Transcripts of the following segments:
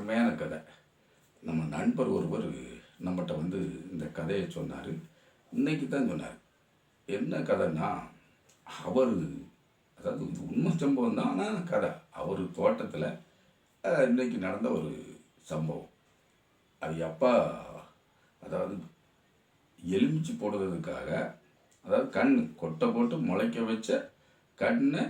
அருமையான கதை. நம்ம நண்பர் ஒருவர் நம்மகிட்ட வந்து இந்த கதையை சொன்னார். இன்னைக்கு தான் சொன்னார். என்ன கதைன்னா, அவர் அதாவது இது உண்மை சம்பவம் தான், ஆனால் கதை. அவர் தோட்டத்தில் இன்னைக்கு நடந்த ஒரு சம்பவம். அது அப்பா அதாவது எலுமிச்சி போடுறதுக்காக, அதாவது கண் கொட்டை போட்டு முளைக்க வச்ச கண்ணை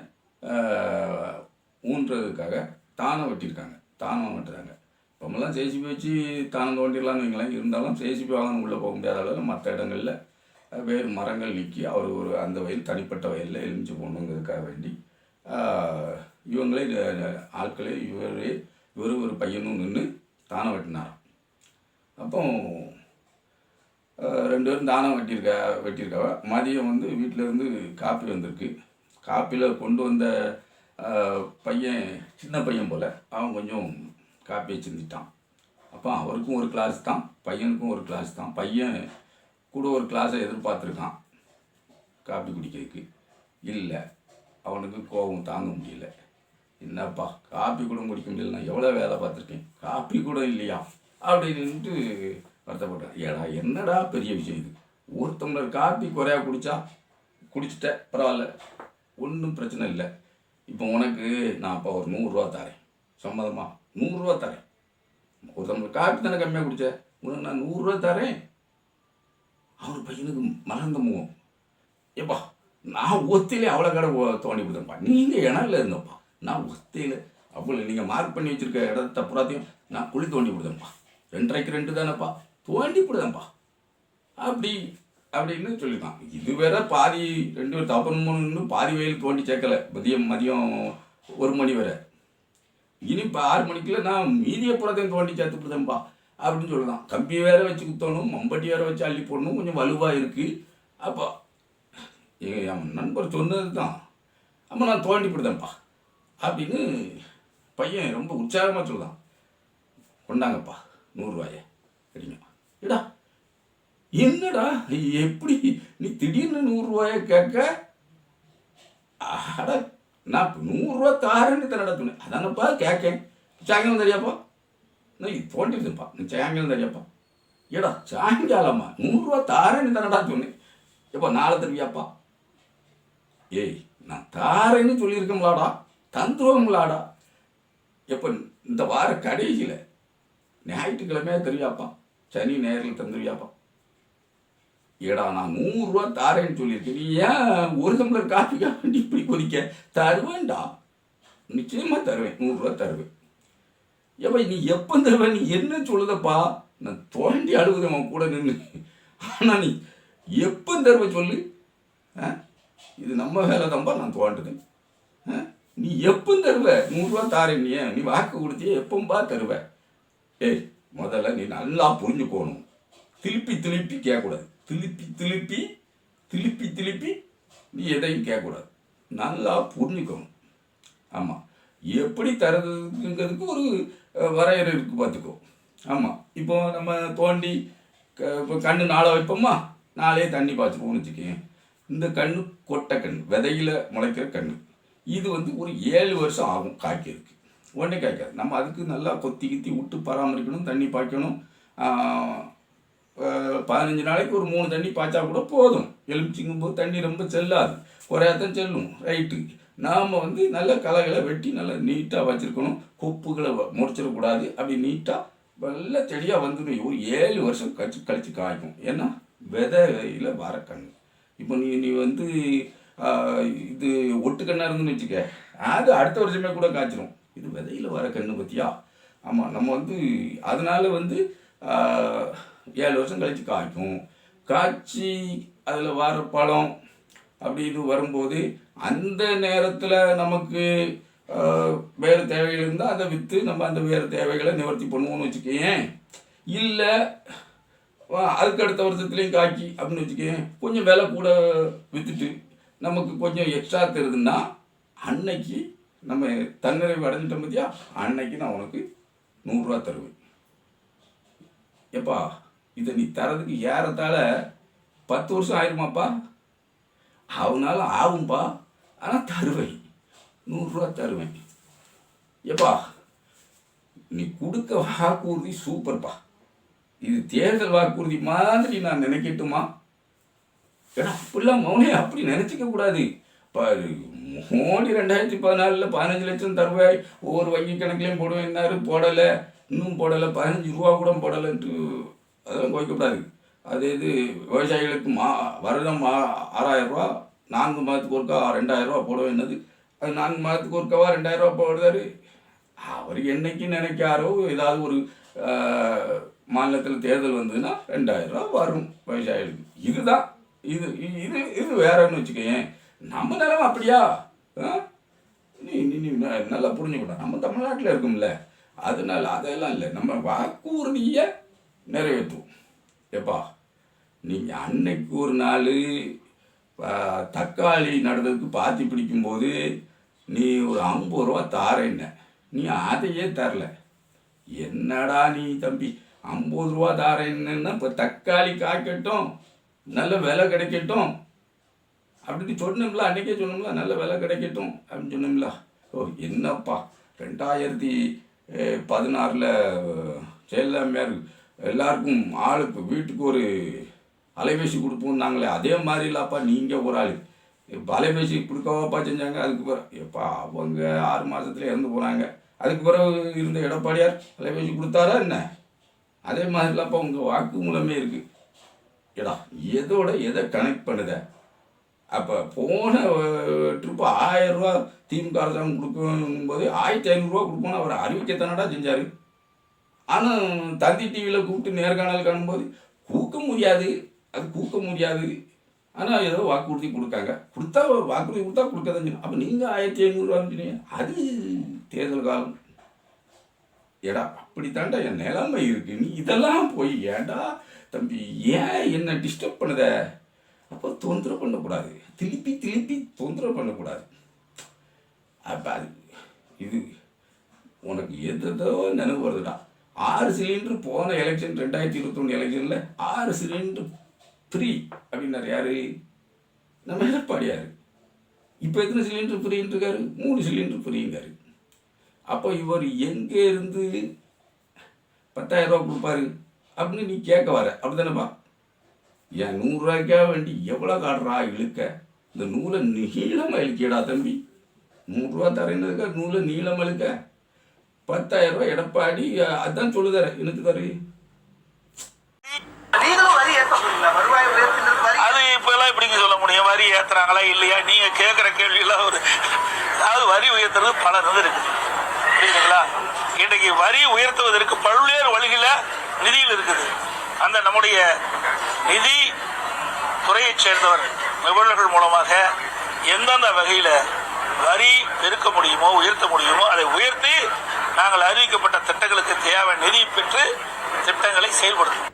ஊன்றதுக்காக தானம் வெட்டியிருக்காங்க. தானம் வெட்டுறாங்க. இப்போமெல்லாம் ஜேசிபி வச்சு தானம் தோண்டிடலான்னு வைங்களேன். இருந்தாலும் ஜேசிபி வாகனம் உள்ளே போக முடியாத அளவில் மற்ற இடங்களில் வேறு மரங்கள் நீக்கி அவர் ஒரு அந்த வயல் தனிப்பட்ட வயலில் எலுமிச்சு போடணுங்கிறதுக்காக வேண்டி இவங்களே ஆட்களே இவர் ஒரு பையனும் நின்று தானம் வெட்டினாராம். அப்போ 2 பேரும் தானம் வெட்டியிருக்காவ. மதியம் வந்து வீட்டிலேருந்து காப்பி வந்திருக்கு. காப்பியில் கொண்டு வந்த பையன் சின்ன பையன் போல் அவன் கொஞ்சம் காப்பியை சிந்திட்டான். அப்போ அவருக்கும் ஒரு கிளாஸ் தான், பையனுக்கும் ஒரு கிளாஸ் தான். பையன் கூட ஒரு கிளாஸை எதிர்பார்த்துருக்கான் காப்பி குடிக்கிறதுக்கு. இல்லை, அவனுக்கு கோபம் தாங்க முடியல. என்னப்பா காப்பி கூட குடிக்க முடியல, நான் எவ்வளோ வேலை பார்த்துருக்கேன், காப்பி கூட இல்லையா அப்படின்ட்டு வருத்தப்பட்டான். ஏடா என்னடா பெரிய விஷயம் இது, ஒரு டம்ளர் காப்பி குறையா குடிச்சிட்ட பரவாயில்ல, ஒன்றும் பிரச்சனை இல்லை. இப்போ உனக்கு நான் அப்போ ஒரு 100 ரூபா தரேன், சம்மதமா? 100 ரூபா தரேன். ஒரு டம்ளர் காப்பி தானே கம்மியாக குடிச்ச, உனக்கு நான் 100 ரூபா தரேன். அவர் பையனுக்கு மறந்த முகம். ஏப்பா நான் ஒத்தையிலே அவ்வளோ கடை தோண்டி கொடுத்தேன்ப்பா, நீங்கள் இடம் இருந்தப்பா, நான் ஒத்தையில் அவ்வளோ நீங்கள் மார்க் பண்ணி வச்சுருக்க இடத்த புறாத்தையும் நான் குழி தோண்டி கொடுத்தேன்ப்பா, 2.5க்கு 2 தானேப்பா, தோண்டி கொடுத்தேன்ப்பா அப்படின்னு சொல்லியிருக்கான். இது வேற பாதி 2 பேர் தப்பன் 3 பாதி வயல் தோண்டி சேர்க்கலை. மதியம் 1 மணி வரை. இனி இப்போ 6 மணிக்குள்ள நான் மீதியை புறத்தையும் தோண்டி சேர்த்து கொடுத்தேன்ப்பா அப்படின்னு சொல்லலாம். கம்பி வேற வச்சு குத்தணும், மம்பட்டி வேற வச்சு அள்ளி போடணும், கொஞ்சம் வலுவாக இருக்குது. அப்போ என் நண்பர் சொன்னது தான், அம்மா நான் தோண்டி கொடுத்தேன்ப்பா அப்படின்னு பையன் ரொம்ப உற்சாகமாக சொல்லுதான். கொண்டாங்கப்பா 100 ரூபாயை அப்படிங்க. ஏடா என்னடா எப்படி நீ திடீர்னு 100 ரூபாயை கேட்க? அட நான் 100 ரூபா தாரேன்னு தான் நடத்துனேன், அதானப்பா கேட்கேன். சாயங்காலம் தெரியாப்பா, நான் தோண்டிருந்தேன்ப்பா, நீ சாயங்காலம் தெரியாப்பா. ஏடா சாயங்காலம்மா 100 ரூபா தாரேன்னு தானடா சொன்னேன். எப்போ நாளை தருவியாப்பா? ஏய் நான் தாரேன்னு சொல்லியிருக்கோம்லாடா, தந்துருவோம்லாடா. எப்போ இந்த வார கடைசியில் ஞாயிற்றுக்கிழமையாக தருவியாப்பா, சனி நேரில் தந்துருவியாப்பா? ஏடா நான் 100 ரூபா தாரேன்னு சொல்லியிருக்கேன், நீ ஏன் ஒரு டம்ளர் காஃபிக்காக வேண்டி இப்படி கொதிக்க? தருவேன்டா, நிச்சயமாக தருவேன், 100 ரூபா தருவேன். ஏப்பா நீ எப்போ தருவேன், நீ என்ன சொல்லுதப்பா? நான் தோண்டி அழுகுதேன் அவன் கூட நின்று, ஆனால் நீ எப்போ தருவேன் சொல்லு. இது நம்ம வேலை தான்ப்பா, நான் தோண்டுதேன். நீ எப்போ தருவ? 100 ரூபா தாரேன், நீ வாக்கு கொடுத்தியே, எப்போம்பா தருவ? ஏய் முதல்ல நீ நல்லா புரிஞ்சுக்கணும், திருப்பி கேட்கக்கூடாது. திருப்பி நீ எதையும் கேட்கக்கூடாது, நல்லா புரிஞ்சுக்கணும். ஆமாம், எப்படி தரதுங்கிறதுக்கு ஒரு வரையறை இருக்குது, பார்த்துக்கோ. ஆமாம், இப்போ நம்ம தோண்டி இப்போ கண்ணு நாளை வைப்போம்மா, நாளே தண்ணி பாய்ச்சிருவோம்னு வச்சுக்கேன். இந்த கண்ணு கொட்டை கண், விதையில் முளைக்கிற கண். இது வந்து ஒரு 7 வருஷம் ஆகும் காய்க்கிறதுக்கு, உடனே காய்க்காது. நம்ம அதுக்கு நல்லா கொத்தி விட்டு பராமரிக்கணும், தண்ணி பாய்க்கணும். 15 நாளைக்கு ஒரு 3 தண்ணி பாய்ச்சா கூட போதும். எலுமிச்சிங்கும் போது தண்ணி ரொம்ப செல்லாது, குறையாத்தான் செல்லும். ரைட்டு, நாம் வந்து நல்ல களைகளை வெட்டி நல்லா நீட்டாக வச்சுருக்கணும், கொப்புகளை முடிச்சிடக்கூடாது. அப்படி நீட்டாக நல்ல செடியாக வந்துடும். ஒரு 7 வருஷம் கழித்து காய்க்கும். ஏன்னா விதையில் வர கண். இப்போ நீ வந்து இது ஒட்டுக்கண்ணாக இருந்துன்னு வச்சுக்க, அது அடுத்த வருஷமே கூட காய்ச்சிடும். இது விதையில் வர கண்ணு பற்றியா? ஆமாம், நம்ம வந்து அதனால் வந்து 7 வருஷம் கழித்து காய்க்கும். காய்ச்சி அதில் வர பழம் அப்படி இது வரும்போது அந்த நேரத்தில் நமக்கு வேறு தேவைகள் இருந்தால் அதை விற்று நம்ம அந்த வேறு தேவைகளை நிவர்த்தி பண்ணுவோம்னு வச்சுக்கேன். இல்லை அதுக்கு அடுத்த வருஷத்துலேயும் காய்க்கி அப்படின்னு வச்சுக்கேன், கொஞ்சம் விலை கூட விற்றுட்டு நமக்கு கொஞ்சம் எக்ஸ்ட்ரா தருதுன்னா அன்னைக்கு நம்ம தன்னிறைவு அடைஞ்சிட்டோம் பற்றியா, அன்னைக்கு நான் உனக்கு 100 ரூபா தருவேன். எப்பா இதை நீ தரதுக்கு ஏறத்தாழ 10 வருஷம் ஆயிருமாப்பா? அவனால ஆகும்பா, ஆனால் தருவேன், 100 ரூபா தருவேன். எப்பா நீ கொடுக்க வாக்குறுதி சூப்பர்ப்பா. இது தேர்தல் வாக்குறுதி மாதிரி நான் நினைக்கட்டுமா? ஏன்னா அப்படிலாம் மௌனே அப்படி நினச்சிக்க கூடாது. இப்போ மோடி 2014 15 லட்சம் தருவாய் ஒவ்வொரு வங்கி கணக்குலையும் போடுவேன்னாரு, போடலை, இன்னும் போடலை, 15 ரூபா கூட போடலைன்ட்டு அதெல்லாம் குறைக்கக்கூடாது. அது இது விவசாயிகளுக்கு வருடம் 6000 ரூபா, 4 மாதத்துக்கு ஒருக்கா 2000 ரூபா போட வேண்டியது. அது 4 மாதத்துக்கு ஒருக்காவா 2000 ரூபா போடுறாரு. அவர் என்னைக்கு நினைக்காரோ ஏதாவது ஒரு மாநிலத்தில் தேர்தல் வந்ததுன்னா 2000 ரூபா வரும் விவசாயிகளுக்கு. இதுதான் இது இது இது வேறன்னு வச்சுக்கேன். நம்ம நிலமை அப்படியா? நீ நீ நீ நல்லா புரிஞ்சுக்கணும். நம்ம தமிழ்நாட்டில் இருக்கும்ல, அதனால அதெல்லாம் இல்லை. நம்ம வாக்குறுதியை நிறைவேற்றுவோம். எப்பா நீங்கள் அன்னைக்கு ஒரு நாள் தக்காளி நடுறதுக்கு பாத்தி பிடிக்கும்போது நீ ஒரு 50 ரூபா தாரேன்ன, நீ அதையே தரல. என்னடா நீ தம்பி 50 ரூபா தாரேன்னா இப்போ தக்காளி காய்க்கட்டும், நல்ல விலை கிடைக்கட்டும் அப்படின்னு சொன்னோம்ல, அன்றைக்கே சொன்னோம்ல, நல்ல விலை கிடைக்கட்டும் அப்படின்னு சொன்னோம்ல. ஓ என்னப்பா 2016 ஜெயலலிதாமையார் எல்லாருக்கும் ஆளுக்கு வீட்டுக்கு ஒரு அலைபேசி கொடுப்போம்னாங்களே, அதே மாதிரி இல்லப்பா நீங்கள் ஒரு ஆள். இப்போ அலைபேசி கொடுக்கவாப்பா செஞ்சாங்க. அதுக்கு பிறகு எப்பா அவங்க 6 மாதத்துல இறந்து போனாங்க. அதுக்கு பிறகு இருந்த எடப்பாடியார் அலைபேசி கொடுத்தாரா என்ன? அதே மாதிரிலாப்பா உங்கள் வாக்கு மூலமே இருக்குது. ஏடா எதோட எதை கனெக்ட் பண்ணுத? அப்போ போன ட்ரிப்பு 1000 ரூபா திமுக அரசாங்கம் கொடுக்கும்போது 1500 ரூபா கொடுக்கணும்னு அவர் அறிவிக்கத்தானடா செஞ்சார். ஆனால் தந்தி டிவியில் கூப்பிட்டு நேர்காணல் காணும்போது கூக்க முடியாது, அது கூக்க முடியாது. ஆனால் ஏதோ வாக்குறுதி கொடுக்காங்க, கொடுத்தா வாக்குறுதி கொடுத்தா கொடுக்கதான் சொன்னோம். அப்போ நீங்கள் 1500 சொன்னீங்க, அது தேர்தல் காலம். ஏடா அப்படித்தாண்டா என் நிலைமை இருக்குது. நீ இதெல்லாம் போய் ஏண்டா தம்பி ஏன் என்ன டிஸ்டர்ப் பண்ணுத? அப்போ தொந்தரவு பண்ணக்கூடாது, திருப்பி தொந்தரவு பண்ணக்கூடாது. அப்போ அது இது உனக்கு எதோ நினைவு வருதுடா. 6 சிலிண்டர் போன எலெக்ஷன் 2021 எலெக்ஷனில் 6 சிலிண்டர் ஃப்ரீ அப்படின்னாரு யார்? நம்ம எடப்பாடியார். இப்போ எத்தனை சிலிண்டர் ஃப்ரீன்னு இருக்காரு? 3 சிலிண்டர் ஃப்ரீங்காரு. அப்போ இவர் எங்கே இருந்து 10,000 ரூபா கொடுப்பாரு அப்படின்னு நீ கேட்க வர, அப்படி தானேப்பா? என் 100 ரூபாய்க்கா வேண்டி எவ்வளோ காடுறா இழுக்க? இந்த நூலை நீளமாக இழுக்கியடா தம்பி. 100 ரூபா தரேன்னதுக்கா நூலை நீளமாக இழுக்க? 10,000 ரூபா எடப்பாடி அதான் சொல்லுதாரு. எனக்கு தரு அது இப்பெல்லாம் இப்படிங்க சொல்ல முடியும். வரி ஏத்துறாங்களா இல்லையா? நீங்க கேட்குற கேள்வியெல்லாம் அதாவது வரி உயர்த்துறது பல இருக்குது, புரியுதுங்களா? இன்றைக்கு வரி உயர்த்துவதற்கு பல்வேறு வழிகள நிதியில் இருக்குது. அந்த நம்முடைய நிதி துறையை சேர்ந்தவர் நிபுணர்கள் மூலமாக எந்தெந்த வகையில் வரி பெருக்க முடியுமோ உயர்த்த முடியுமோ அதை உயர்த்தி நாங்கள் அறிவிக்கப்பட்ட திட்டங்களுக்கு தேவையான நிதி பெற்று திட்டங்களை செயல்படுத்தும்.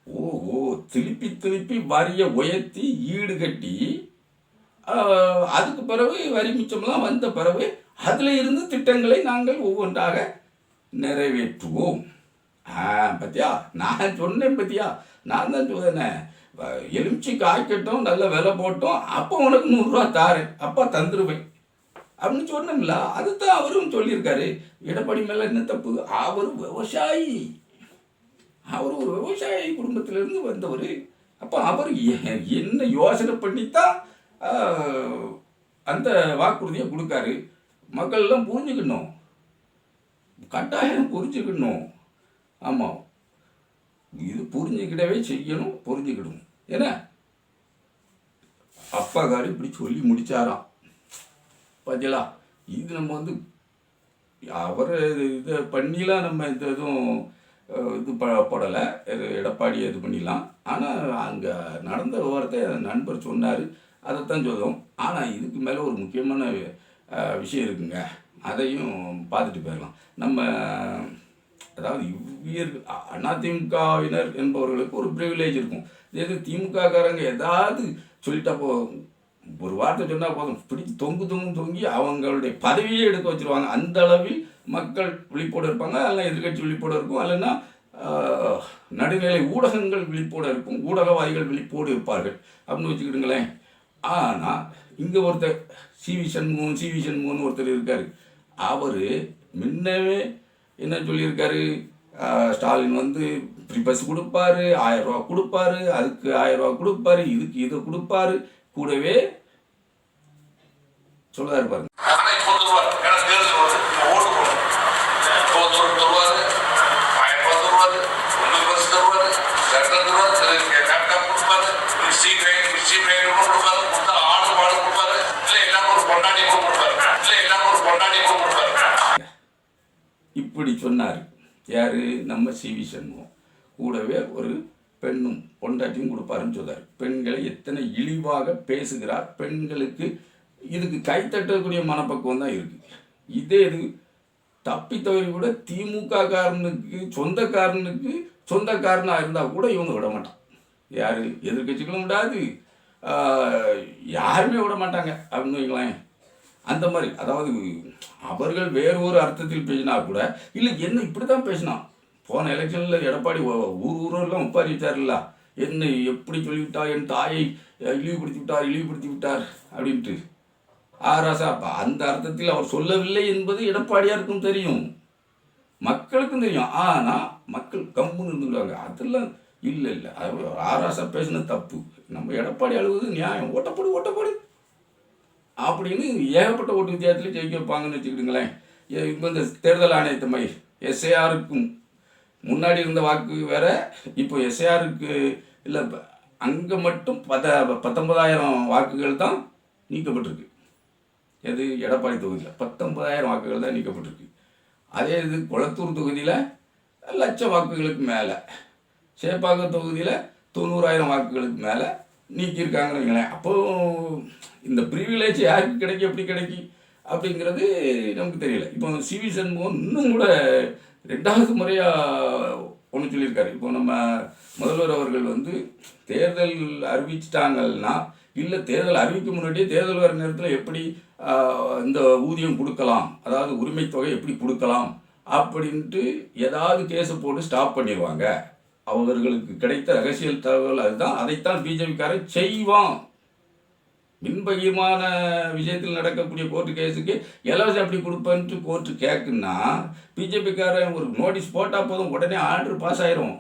ஓஹோ, திருப்பி வரியை உயர்த்தி ஈடு கட்டி அதுக்கு பிறகு வரி மிச்சம்லாம் வந்த பிறகு அதில் இருந்து திட்டங்களை நாங்கள் ஒவ்வொன்றாக நிறைவேற்றுவோம். பத்தியா நான் சொன்னேன், பத்தியா நான் தான் சொன்னேன். எலுமிச்சி காய்க்கட்டும், நல்ல விலை போட்டோம், அப்போ உனக்கு 100 ரூபா தாரேன், அப்போ தந்துடுவேன் அப்படின்னு சொன்னோம்ல. அதுதான் அவரும் சொல்லியிருக்காரு. எடப்பாடி மேலே என்ன தப்பு? அவர் விவசாயி, அவர் ஒரு விவசாயி குடும்பத்திலிருந்து வந்தவர். அப்போ அவர் என்ன யோசனை பண்ணித்தான் அந்த வாக்குறுதியை கொடுக்காரு. மக்கள்லாம் புரிஞ்சுக்கணும், கட்டாயம் புரிஞ்சுக்கணும். ஆமாம், இது புரிஞ்சுக்கிடவே செய்யணும், புரிஞ்சுக்கிடணும். ஏன்னா அப்பாக்காரு இப்படி சொல்லி முடிச்சாராம். பார்த்தீங்களா? இது நம்ம அவர் இதை பண்ணிலாம் நம்ம இந்த எதுவும் இது போடலை, எடப்பாடி இது பண்ணிடலாம். ஆனால் அங்கே நடந்த விவரத்தை நண்பர் சொன்னார், அதைத்தான் சொல்லுவோம். ஆனால் இதுக்கு மேலே ஒரு முக்கியமான விஷயம் இருக்குங்க, அதையும் பார்த்துட்டு போயிடலாம். நம்ம அதாவது அதிமுகவினர் என்பவர்களுக்கு ஒரு ப்ரிவிலேஜ் இருக்கும். இது திமுககாரங்க ஏதாவது சொல்லிட்டா ஒரு வார்த்தை சொன்னால் போதும், பிடிச்சி தொங்கி அவங்களுடைய பதவியே எடுக்க வச்சுருவாங்க. அந்த அளவில் மக்கள் விழிப்போடு இருப்பாங்க, அல்ல எதிர்கட்சி விழிப்போடு இருக்கும், அல்லனா நடுநிலை ஊடகங்கள் விழிப்போடு இருக்கும், ஊடகவாதிகள் விழிப்போடு இருப்பார்கள் அப்படின்னு வச்சுக்கிட்டுங்களேன். ஆனால் இங்கே ஒருத்தர் சிவி சண்முகன் ஒருத்தர் இருக்கார். அவர் முன்னவே என்ன சொல்லியிருக்காரு, ஸ்டாலின் வந்து ஃப்ரீ பஸ் கொடுப்பாரு, 1000 ரூபா கொடுப்பாரு, அதுக்கு 1000 ரூபா கொடுப்பாரு, இதுக்கு இதை கொடுப்பாரு, கூடவே சொல்றாரு பாருங்க. இப்படி சொன்னார் யாரு, நம்ம சிவி சண்முகம். கூடவே ஒரு பெண்ணும் பொண்டாட்டியும் கொடுப்பாருன்னு சொல்றாரு. பெண்களை எத்தனை இழிவாக பேசுகிறார். பெண்களுக்கு இதுக்கு கைத்தட்டக்கூடிய மனப்பக்குவம் தான் இருக்கு. இதே இது தப்பி தவறி கூட திமுக காரனுக்கு சொந்தக்காரனாக இருந்தால் கூட இவங்க விட மாட்டான். யாரு, எதிர்கட்சிகளும் விடாது, யாருமே விட மாட்டாங்க அப்படின்னு வைங்களேன். அந்த மாதிரி, அதாவது அவர்கள் வேறு ஒரு அர்த்தத்தில் பேசினா கூட இல்லை என்ன இப்படி தான் பேசினான். போன எலெக்ஷனில் எடப்பாடி ஊரெல்லாம் ஒப்பாரி வச்சார்ல, என்னை எப்படி சொல்லிவிட்டார், என் தாயை இழிவுபடுத்தி விட்டார் அப்படின்ட்டு. ஆராசா அந்த அர்த்தத்தில் அவர் சொல்லவில்லை என்பது எடப்பாடியாருக்கும் தெரியும், மக்களுக்கும் தெரியும். ஆனால் மக்கள் கம்முன்னு இருந்துருவாங்க. அதெல்லாம் இல்லை ஆராசா பேசினது தப்பு, நம்ம எடப்பாடி அழுவது நியாயம், ஓட்டப்படு அப்படின்னு ஏகப்பட்ட ஓட்டு வித்தியாசத்தில் ஜெயிக்க வைப்பாங்கன்னு வச்சுக்கிட்டுங்களேன். இப்போ இந்த தேர்தல் ஆணையத்தமை எஸ்ஏஆருக்கும் முன்னாடி இருந்த வாக்கு வேற, இப்போ எஸ்ஏஆருக்கு இல்லை, அங்கே மட்டும் 19,000 வாக்குகள் தான் நீக்கப்பட்டிருக்கு. எது, எடப்பாடி தொகுதியில் 19,000 வாக்குகள் தான் நீக்கப்பட்டிருக்கு. அதே இது கொளத்தூர் தொகுதியில் 1,00,000 வாக்குகளுக்கு மேலே, சேப்பாக்கம் தொகுதியில் 90,000 வாக்குகளுக்கு மேலே நீக்கியிருக்காங்கன்னு வைங்களேன். அப்போது இந்த ப்ரிவிலேஜ் யாருக்கு கிடைக்கும், எப்படி கிடைக்கும் அப்படிங்கிறது நமக்கு தெரியல. இப்போ சிவி சண்முகம் இன்னும் கூட 2வது முறையாக ஒன்று சொல்லியிருக்காரு. இப்போ நம்ம முதல்வர் அவர்கள் வந்து தேர்தல் அறிவிச்சிட்டாங்கன்னா, இல்லை தேர்தல் அறிவிக்க முன்னாடியே தேர்தல் வர நேரத்தில் எப்படி இந்த ஊதியம் கொடுக்கலாம், அதாவது உரிமை தொகை எப்படி கொடுக்கலாம் அப்படின்ட்டு ஏதாவது கேஸை போட்டு ஸ்டாப் பண்ணிடுவாங்க. அவர்களுக்கு கிடைத்த ரகசியல் தகவல் அதுதான், அதைத்தான் பிஜேபிக்காரன் செய்வான். மின்பகிமான விஷயத்தில் நடக்கக்கூடிய கோர்ட்டு கேஸுக்கு எலவசம் எப்படி கொடுப்பேன்ட்டு கோர்ட்டு கேட்குன்னா, பிஜேபிக்காரன் ஒரு நோட்டீஸ் போட்டால் போதும், உடனே ஆர்டர் பாஸ் ஆயிரும்.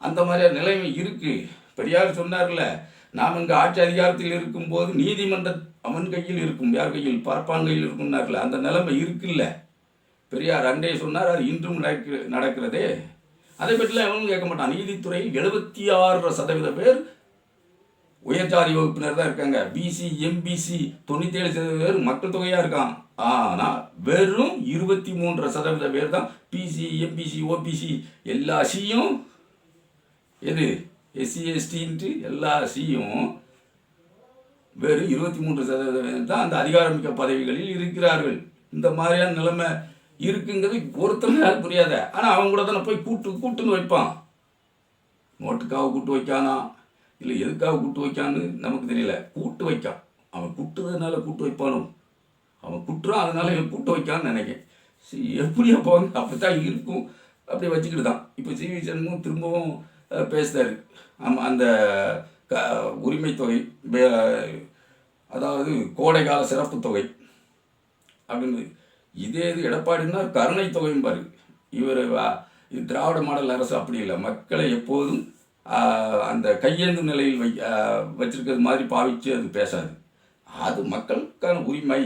அந்த மாதிரியான நிலைமை இருக்குது. பெரியார் சொன்னார்ல, நாம் இங்கே ஆட்சி அதிகாரத்தில் இருக்கும்போது நீதிமன்றம் அவன் கையில் இருக்கும், யார் கையில், பார்ப்பான் கையில் இருக்கும்னார்ல, அந்த நிலைமை இருக்குல்ல. பெரியார் அன்றே சொன்னார், அது இன்றும் நடக்கிறதே. அதை பற்றிலாம் எவனும் கேட்க மாட்டான். நீதித்துறையில் 76% பேர் உயர்ஜாதி வகுப்பினர் தான் இருக்காங்க. பிசி எம்பிசி 97% பேர் மக்கள் தொகையாக இருக்கான். ஆனால் வெறும் 23% பேர் தான் பிசி எம்பிசி ஓபிசி எல்லா சியும், எது எஸ்சி எஸ்டின்ட்டு எல்லா சியும் வெறும் 23% தான் அந்த அதிகாரமிக்க பதவிகளில் இருக்கிறார்கள். இந்த மாதிரியான நிலைமை இருக்குங்கிறது ஒருத்தரும் யாரும் புரியாத. ஆனால் அவங்க கூட தானே போய் கூட்டுன்னு வைப்பான். நோட்டுக்காக கூட்டு வைக்கானா, இல்லை எதுக்காக கூட்டு வைக்கான்னு நமக்கு தெரியல. கூட்டு வைக்கான். அவன் கூட்டுறதுனால கூட்டு வைப்பானோ, அவன் குட்டுறான், அதனால இவன் கூட்டு வைக்கான்னு நினைக்கிறேன். எப்படியா போவாங்க, அப்படி தான் இருக்கும். அப்படி வச்சுக்கிட்டு தான் இப்போ சிவி சண்முகம் திரும்பவும் பேசுகிறாரு. ஆமாம், அந்த உரிமை தொகை, அதாவது கோடைக்கால சிறப்பு தொகை அப்படின்னு. இதே இது எடப்பாடினா கருணை தொகையும் பாரு. இவர் திராவிட மாடல் அரசு அப்படி இல்லை, மக்களை எப்போதும் அந்த கையேந்து நிலையில் வச்சிருக்கிறது மாதிரி பாவித்து அது பேசாது. அது மக்களுக்கான உரிமை,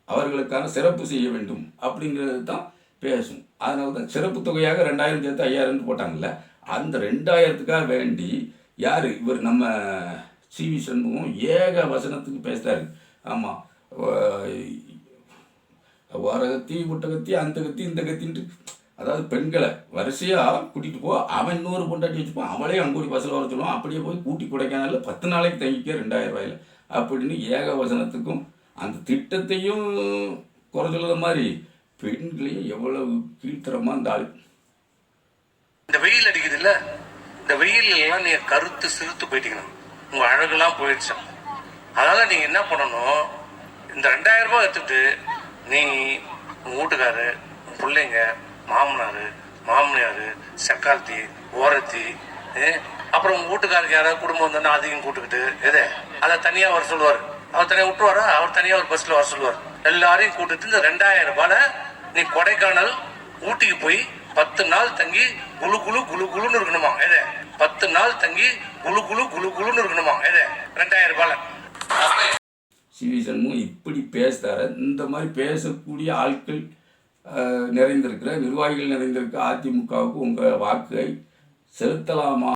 அவர்களுக்கான சிறப்பு செய்ய வேண்டும் அப்படிங்கிறது தான் பேசும். அதனால தான் சிறப்பு தொகையாக 2000 சேர்த்து 5000 போட்டாங்கல்ல, அந்த 2000த்துக்காக வேண்டி யார் இவர் நம்ம சிவி சண்முகம் ஏக வசனத்துக்கு பேசுகிறாரு. ஆமாம், ஓரகத்தி ஒட்டகத்தி அந்த கத்தி இந்த கத்தின்ட்டு, அதாவது பெண்களை வரிசையாக கூட்டிகிட்டு போ, அவன் இன்னொரு பொண்டாட்டி வச்சுப்பான், அவளே அங்கூடி பஸ்ஸில் வர சொல்லுவான். அப்படியே போய் கூட்டி கொடைக்கானல 10 நாளைக்கு தங்கிக்க 2000 ரூபாயில் அப்படின்னு ஏக வசனத்துக்கும் அந்த திட்டத்தையும் குறை சொல்லுற மாதிரி பெண்களையும் எவ்வளவு கீழ்த்தரமாக இந்த ஆள். இந்த வெயில் அடிக்குது இல்லை, இந்த வெயில் எல்லாம் நீங்கள் கருத்து சிறுத்து போயிட்டீங்கன்னா உங்கள் அழகெல்லாம் போயிடுச்சு. அதனால் நீங்கள் என்ன பண்ணணும், இந்த 2000 ரூபாய் எடுத்துட்டு நீ உங்கள் வீட்டுக்காரு, உங்கள் பிள்ளைங்க, மாமனார் மாமியார், சக்காலத்தி ஓரத்தி, அப்புறம் உங்கள் வீட்டுக்காருக்கு யாராவது குடும்பம் வந்தோன்னா அதையும் கூட்டுக்கிட்டு அதை தனியாக வர சொல்லுவார். அவர் தனியாக விட்டுருவாரா, அவர் தனியாக ஒரு பஸ்ஸில் வர சொல்லுவார். எல்லாரையும் கூட்டுட்டு இந்த 2000 ரூபாயில் நீ கொடைக்கானல் ஊட்டிக்கு போய் 10 நாள் தங்கி குளு குளு குளு குளுன்னு இருக்கணுமா? எது 10 நாள் தங்கி குளு குளு குளு குளுன்னு இருக்கணுமா? எது 2000 ரூபாய். சிவி சண்முகம் இப்படி பேசுகிறார. இந்த மாதிரி பேசக்கூடிய ஆட்கள் நிறைந்திருக்கிற நிர்வாகிகள் நிறைந்திருக்க அதிமுகவுக்கு உங்கள் வாக்கை செலுத்தலாமா